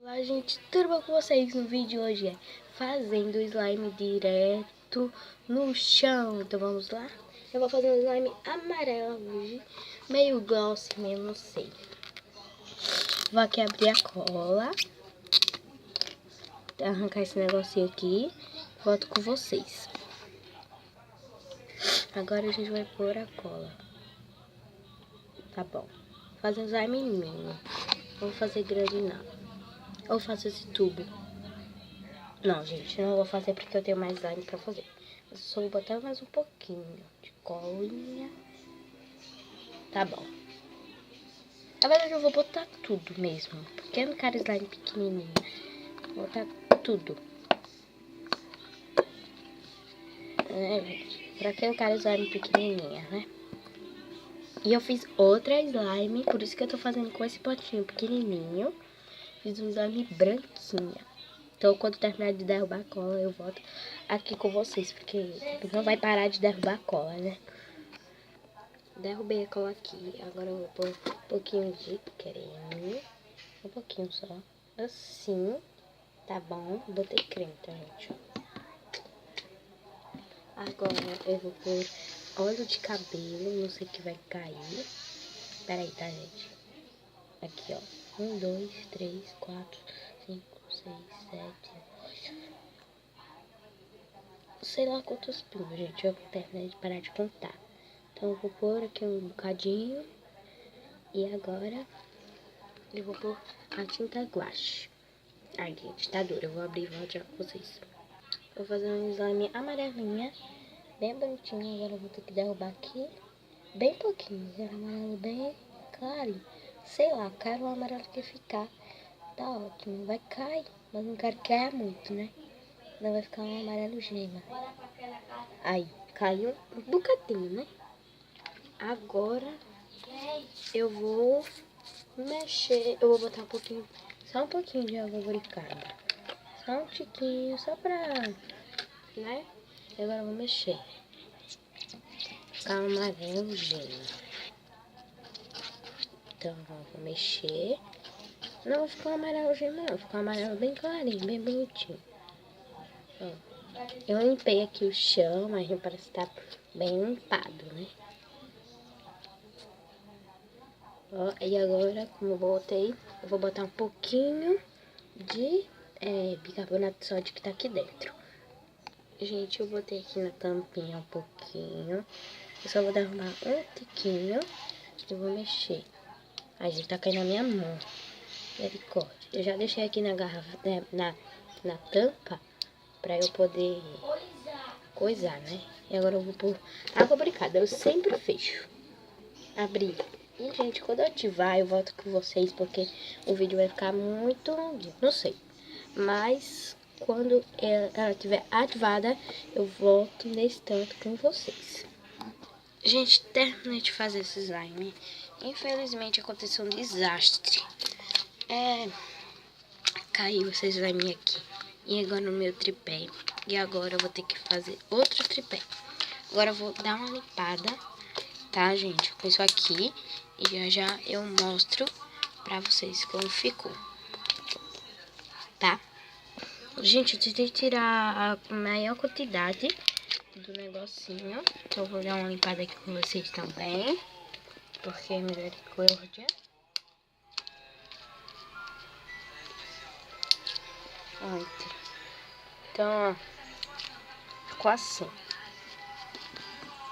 Olá gente, tudo bom com vocês? No vídeo de hoje é fazendo slime direto no chão. Então vamos lá? Eu vou fazer um slime amarelo hoje, meio gloss mesmo, não sei. Vou aqui abrir a cola, arrancar esse negocinho aqui, volto com vocês. Agora a gente vai pôr a cola. Tá bom. Vou fazer um slime mínimo, não vou fazer grande não. Ou faço esse tubo. Não, gente, não vou fazer porque eu tenho mais slime pra fazer. Eu só vou botar mais um pouquinho de colinha. Tá bom. Na verdade, eu vou botar tudo mesmo. Porque eu não quero slime pequenininho. Vou botar tudo. Gente? Pra que eu quero slime pequenininha, né? E eu fiz outra slime, por isso que eu tô fazendo com esse potinho pequenininho. Fiz um slime branquinha. Então, quando terminar de derrubar a cola, eu volto aqui com vocês, porque não vai parar de derrubar a cola, né? Derrubei a cola aqui, agora eu vou pôr um pouquinho de creme, um pouquinho só, assim, tá bom? Botei creme, tá, gente? Agora eu vou pôr óleo de cabelo, não sei o que vai cair. Peraí, tá, gente? Aqui, ó, 1, 2, 3, 4, 5, 6, 7, sei lá quantos pingos, gente. Eu terminei de parar de contar. Então eu vou pôr aqui um bocadinho. E agora eu vou pôr a tinta guache. Ai, gente, tá dura. Eu vou abrir e volto já com vocês. Vou fazer um slime amarelinha, bem bonitinho. Agora eu vou ter que derrubar aqui. Bem pouquinho. Quero amarelo bem claro. Sei lá, quero o amarelo que ficar. Tá ótimo. Vai cair, mas não quero que caia muito, né? Não vai ficar um amarelo gema. Aí, caiu um bocadinho, né? Agora eu vou mexer. Eu vou botar um pouquinho, só um pouquinho de água boricada. Só um tiquinho, só pra, né? E agora eu vou mexer. Ficar um amarelo gema. Então eu vou mexer. Não vai ficar um amarelo gema, não. Vai ficar um amarelo bem clarinho, bem bonitinho. Ó. Eu limpei aqui o chão, mas não parece estar bem limpado, né? Ó, e agora, como eu botei, eu vou botar um pouquinho de bicarbonato de sódio que tá aqui dentro. Gente, eu botei aqui na tampinha um pouquinho. Eu só vou derramar um tiquinho e vou mexer. Aí, gente, tá caindo na minha mão. Misericórdia. Eu já deixei aqui na garrafa, né, na tampa, pra eu poder coisar, né? E agora eu vou pôr água boricada. Eu sempre fecho. Abri. E, gente, quando eu ativar, eu volto com vocês, porque o vídeo vai ficar muito longuinho. Não sei. Mas quando ela estiver ativada, eu volto nesse tanto com vocês. Gente, terminei de fazer esse slime. Infelizmente aconteceu um desastre. Caiu esse slime aqui. E agora no meu tripé. E agora eu vou ter que fazer outro tripé. Agora eu vou dar uma limpada, tá, gente? Com isso aqui. E já eu mostro pra vocês como ficou. Tá? Gente, eu tentei tirar a maior quantidade do negocinho. Então eu vou dar uma limpada aqui com vocês também. Porque misericórdia. Então, ó, ficou assim.